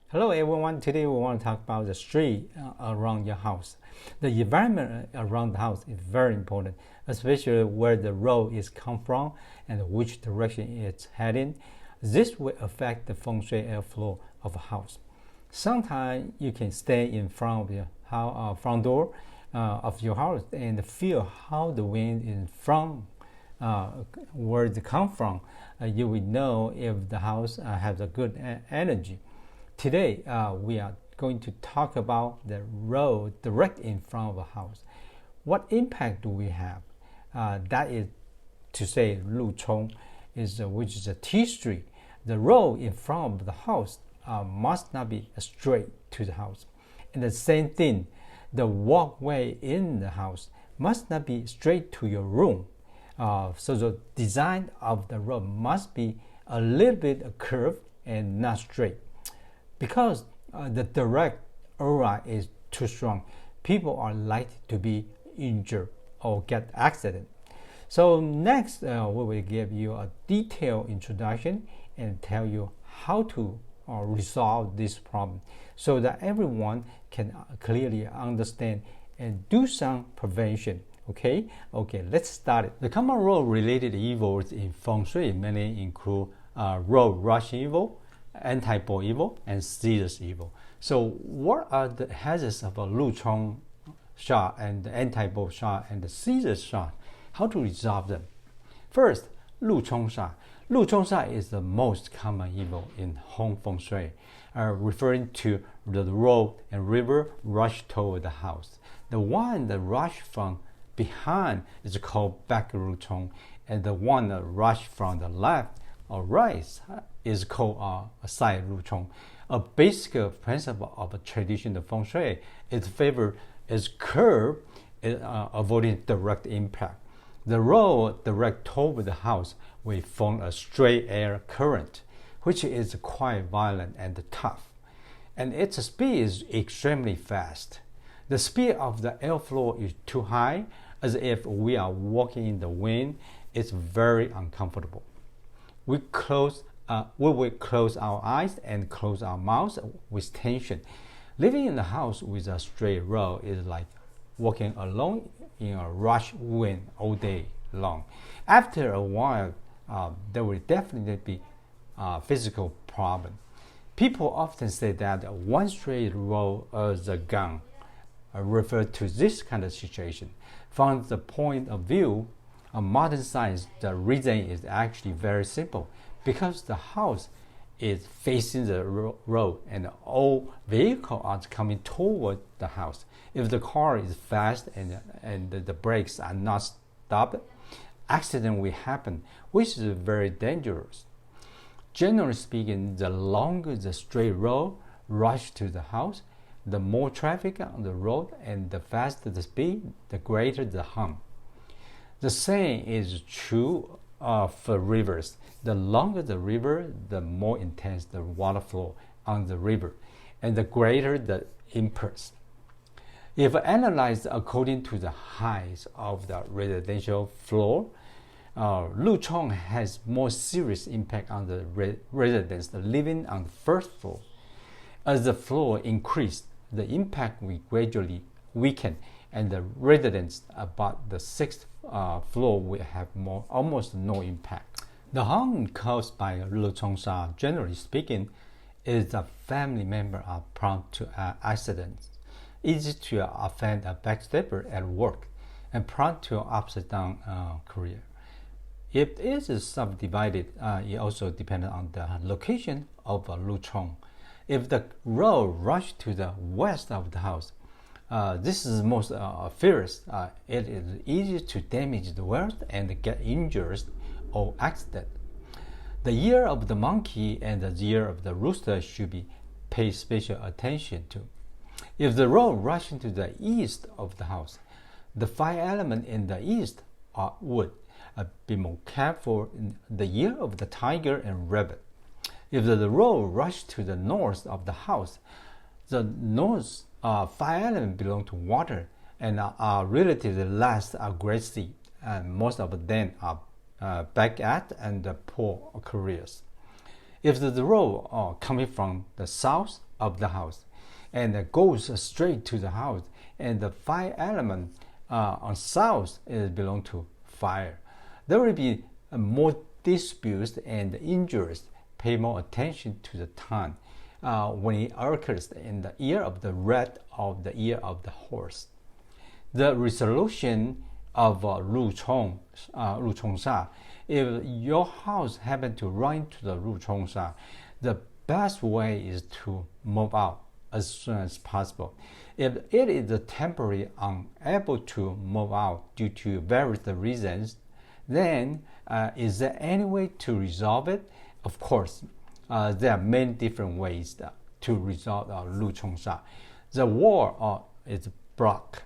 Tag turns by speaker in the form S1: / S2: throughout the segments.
S1: Hello everyone, today we want to talk about the street around your house. The environment around the house is very important, especially where the road is come from and which direction it's heading. This will affect the feng shui airflow of a house. Sometimes you can stay in front of your front door of your house and feel how the wind is from where it come from. You will know if the house has a good energy. Today, we are going to talk about the road direct in front of a house. What impact do we have? That is to say, 路冲 which is a T street. The road in front of the house must not be straight to the house. And the same thing, the walkway in the house must not be straight to your room. So the design of the road must be a little bit curved and not straight. Because the direct aura is too strong, people are likely to be injured or get accident. So next, we will give you a detailed introduction and tell you how to resolve this problem so that everyone can clearly understand and do some prevention. Okay, let's start it. The common road-related evils in Feng Shui mainly include road rush evil, anti-ball evil, and scissors evil. So what are the hazards of a 路冲 shot and the anti-ball shot and the scissors shot? How to resolve them? First, 路冲 shot. 路冲 shot is the most common evil in home feng shui, referring to the road and river rush toward the house. The one that rush from behind is called back 路冲, and the one that rush from the left or right is called a side 路冲. A basic principle of a traditional feng shui is favor is curve, avoiding direct impact. The road direct toward the house will form a straight air current, which is quite violent and tough, and its speed is extremely fast. The speed of the airflow is too high, as if we are walking in the wind. It's very uncomfortable. We will close our eyes and close our mouths with tension. Living in the house with a straight road is like walking alone in a rush wind all day long. After a while, there will definitely be a physical problem. People often say that one straight road is a gun, refer to this kind of situation. From the point of view of modern science, the reason is actually very simple. Because the house is facing the road and all vehicles are coming toward the house. If the car is fast and the brakes are not stopped, accident will happen, which is very dangerous. Generally speaking, the longer the straight road rush to the house, the more traffic on the road and the faster the speed, the greater the harm. The same is true for rivers. The longer the river, the more intense the water flow on the river, and the greater the impulse. If analyzed according to the height of the residential floor, 路冲 has more serious impact on the residents living on the first floor. As the floor increased, the impact will gradually weaken, and the residents about the sixth floor will have almost no impact. The harm caused by 路冲 shot, generally speaking, is that family members are prone to accidents, easy to offend a backstepper at work, and prone to upside down career. If it is subdivided, it also depends on the location of 路冲. If the road rush to the west of the house, this is most fierce. It is easy to damage the wealth and get injured or accident. The year of the monkey and the year of the rooster should be paid special attention to. If the road rush into the east of the house, the fire element in the east would be more careful in the year of the tiger and rabbit. If the road rush to the north of the house, the north fire element belong to water and are relatively less aggressive, and most of them are back at and poor careers. If the road coming from the south of the house, and goes straight to the house. And the fire element on south is belong to fire. There will be more disputes and injuries. Pay more attention to the time when it occurs in the year of the rat or the year of the horse. The resolution of Lu Chong Sha. If your house happen to run into the Lu Chong Sha, the best way is to move out as soon as possible. If it is temporarily unable to move out due to various reasons, then is there any way to resolve it? Of course, there are many different ways to resolve Lu Chong Sha. The wall is block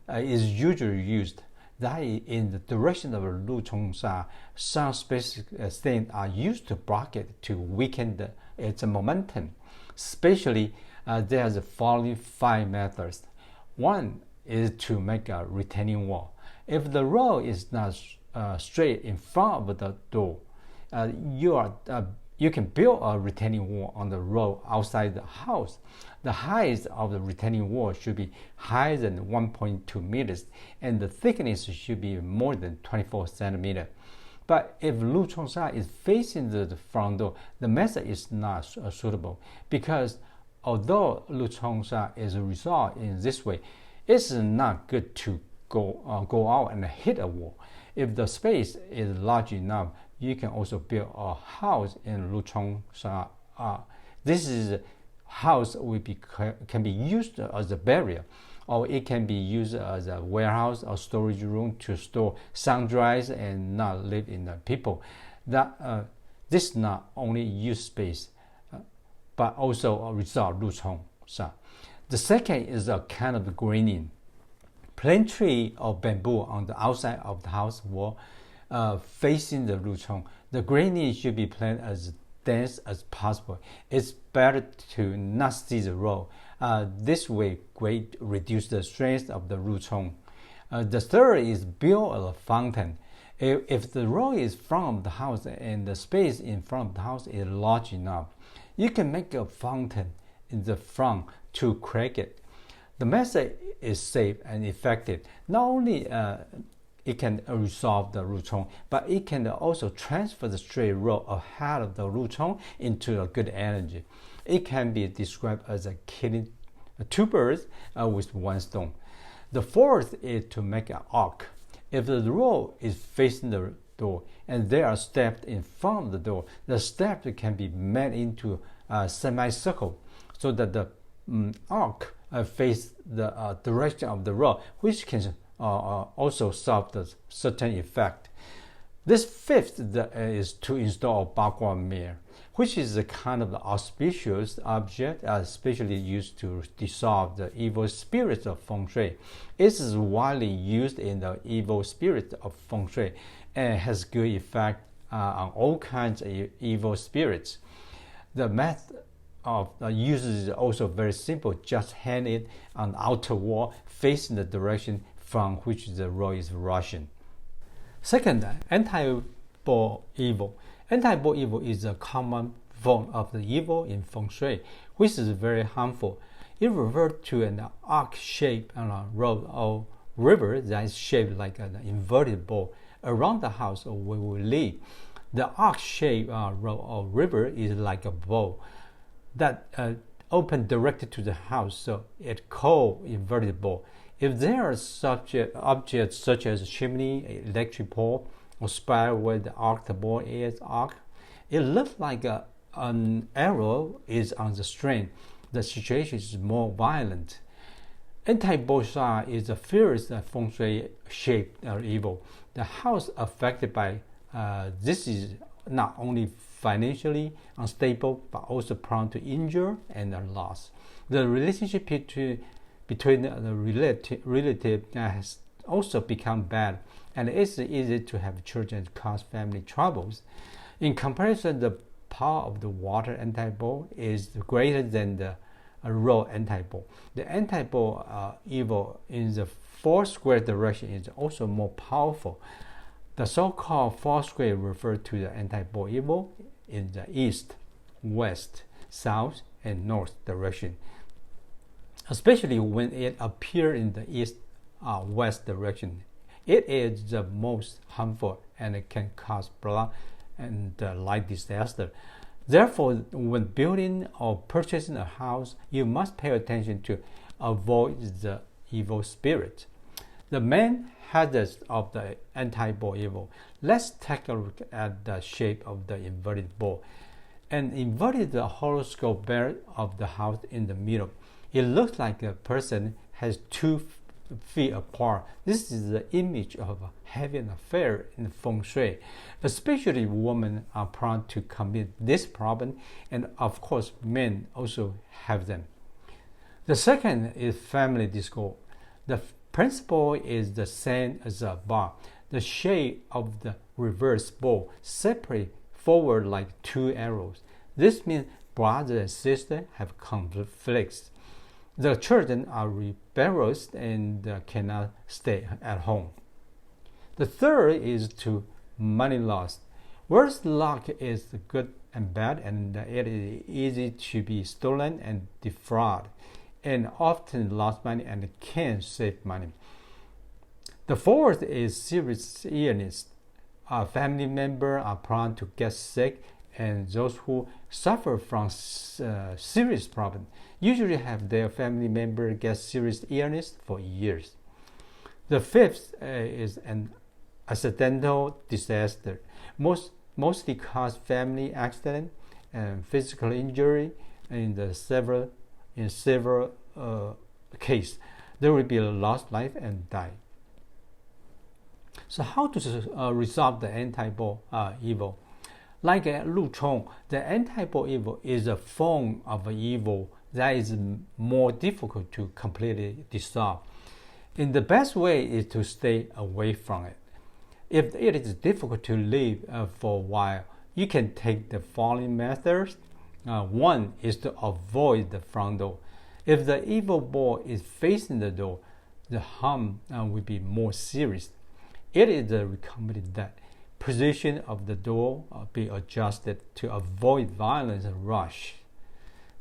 S1: is usually used. That is in the direction of Lu Chong Sha. Some specific things are used to block it to weaken its momentum. Especially, there are the following 5 methods. One is to make a retaining wall. If the road is not straight in front of the door, you can build a retaining wall on the road outside the house. The height of the retaining wall should be higher than 1.2 meters, and the thickness should be more than 24 centimeters. But if Lu Chong Sha is facing the front door, the method is not suitable, because although Lu Chong Sha is resolved in this way, it's not good to go out and hit a wall. If the space is large enough, you can also build a house in Lu Chong Sha. This house can be used as a barrier, or it can be used as a warehouse or storage room to store sun-dries and not live in the people. This not only use space, but also resolve Lu Chong Sha. The second is a kind of greening. Plant tree or bamboo on the outside of the house wall facing the Lu Chong. The greening should be planted as dense as possible. It's better to not see the road. This way, greatly reduce the strength of the Lu Chong. The third is build a fountain. If the road is front of the house and the space in front of the house is large enough, you can make a fountain in the front to crack it. The method is safe and effective. Not only it can resolve the Lu Chong, but it can also transfer the straight road ahead of the Lu Chong into a good energy. It can be described as killing 2 birds with 1 stone. The fourth is to make an arc. If the road is facing the door and there are steps in front of the door, the steps can be made into a semicircle so that the arc face the direction of the road, which can also solve the certain effect. This fifth is to install a Bagua mirror, which is a kind of auspicious object, especially used to dissolve the evil spirits of Feng Shui. It is widely used in the evil spirits of Feng Shui and has good effect on all kinds of evil spirits. The method of use is also very simple. Just hang it on the outer wall facing the direction from which the road is rushing. Second, anti-ball evil. Anti-ball evil is a common form of the evil in Feng Shui, which is very harmful. It refers to an arc-shaped road or river that is shaped like an inverted ball around the house where we live. The arc-shaped road or river is like a ball that open directly to the house, so it's called inverted ball. If there are objects such as a chimney, electric pole, or spiral where the arced ball is arced, it looks like an arrow is on the string. The situation is more violent. Anti-ball sha is a fierce Feng Shui shaped evil. The house affected by this is not only financially unstable, but also prone to injury and loss. The relationship between the relative has also become bad, and it's easy to have children cause family troubles. In comparison, the power of the water anti-ball is greater than the raw anti-ball. The anti-ball evil in the 4 square direction is also more powerful. The so-called 4 square refer to the anti-ball evil in the east, west, south, and north direction, especially when it appears in the east-west direction. It is the most harmful and it can cause blood and light disaster. Therefore, when building or purchasing a house, you must pay attention to avoid the evil spirit. The main hazards of the anti-ball evil. Let's take a look at the shape of the inverted ball. An inverted horoscope bear of the house in the middle. It looks like a person has 2 feet apart. This is the image of having an affair in Feng Shui. Especially women are prone to commit this problem, and of course men also have them. The second is family discord. The principle is the same as above. The shape of the reverse ball separate forward like 2 arrows. This means brother and sister have conflicts. The children are rebellious and cannot stay at home. The third is to money loss. Worse luck is good and bad, and it is easy to be stolen and defrauded, and often lost money and can't save money. The fourth is serious illness. A family member are prone to get sick, and those who suffer from serious problems usually have their family member get serious illness for years. The fifth is an accidental disaster, mostly cause family accident and physical injury. In several cases, there will be lost life and die. So how to resolve the anti-ball evil? Like Lu Chong, the anti-ball evil is a form of evil that is more difficult to completely dissolve. And the best way is to stay away from it. If it is difficult to live for a while, you can take the following methods. One is to avoid the front door. If the evil ball is facing the door, the harm will be more serious. It is recommended that position of the door be adjusted to avoid violence and rush.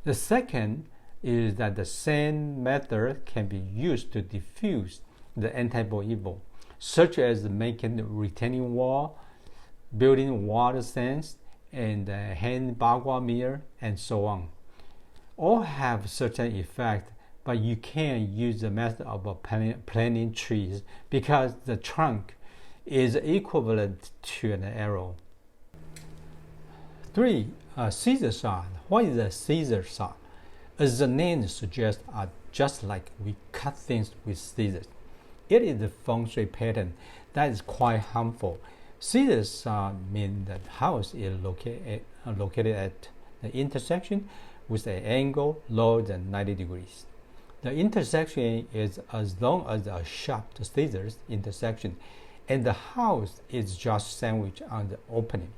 S1: The second is that the same method can be used to diffuse the anti-ball evil, such as making a retaining wall, building water stands, and hand bagua mirror, and so on. All have certain effect, but you can't use the method of planting trees because the trunk is equivalent to an arrow. 3. Scissor shot. What is a scissor shot? As the name suggests, just like we cut things with scissors. It is a Feng Shui pattern that is quite harmful. Scissors mean that the house is located at the intersection with an angle lower than 90 degrees. The intersection is as long as a sharp scissors intersection, and the house is just sandwiched on the opening.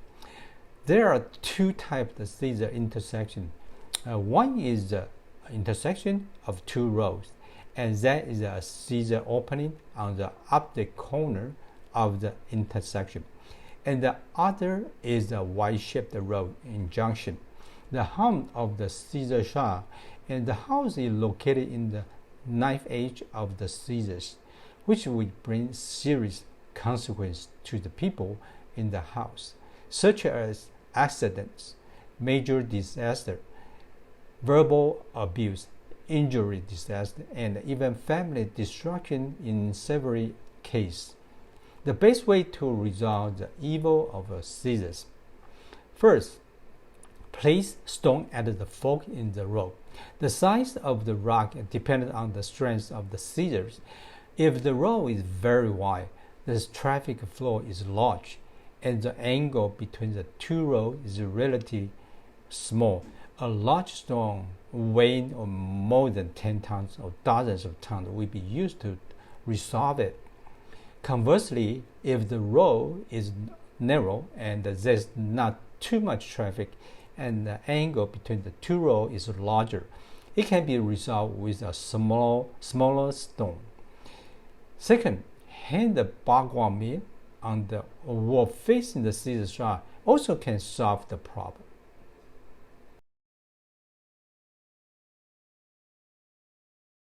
S1: There are 2 types of scissor intersection. One is the intersection of 2 rows, and that is a scissor opening on the opposite corner of the intersection. And the other is a Y-shaped row in junction. The harm of the scissor shot, and the house is located in the knife edge of the scissors, which will bring serious consequences to the people in the house, such as accidents, major disaster, verbal abuse, injury disaster, and even family destruction in several cases. The best way to resolve the evil of scissors. First, place stone at the fork in the road. The size of the rock depends on the strength of the scissors. If the road is very wide, the traffic flow is large, and the angle between the 2 roads is relatively small. A large stone weighing more than 10 tons or dozens of tons will be used to resolve it. Conversely, if the road is narrow and there's not too much traffic and the angle between the 2 roads is larger, it can be resolved with a smaller stone. Second, hang the bagua mirror on the wall facing the scissor shot also can solve the problem.